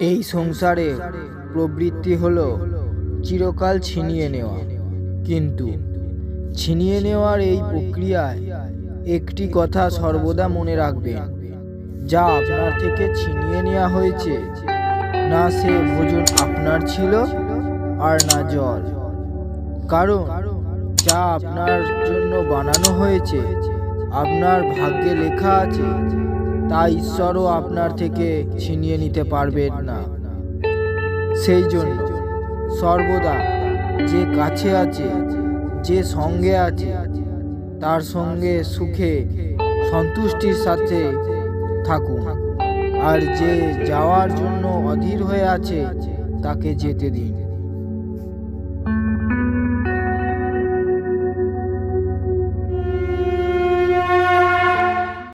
এই সংসারে প্রবৃত্তি হলো চিরকাল ছিনিয়ে নেওয়া, কিন্তু ছিনিয়ে নেওয়ার এই প্রক্রিয়ায় একটি কথা সর্বদা মনে রাখবেন, যা আপনার থেকে ছিনিয়ে নেওয়া হয়েছে না সে ভোজন আপনার ছিল আর না জল। কারণ যা আপনার জন্য বানানো হয়েছে, আপনার ভাগ্যে লেখা আছে, তা ঈশ্বরও আপনার থেকে ছিনিয়ে নিতে পারবেন না। সেই জন্য সর্বদা যে কাছে আছে, যে সঙ্গে আছে, তার সঙ্গে সুখে সন্তুষ্টির সাথে থাকুন, আর যে যাওয়ার জন্য অধীর হয়ে আছে তাকে যেতে দিন।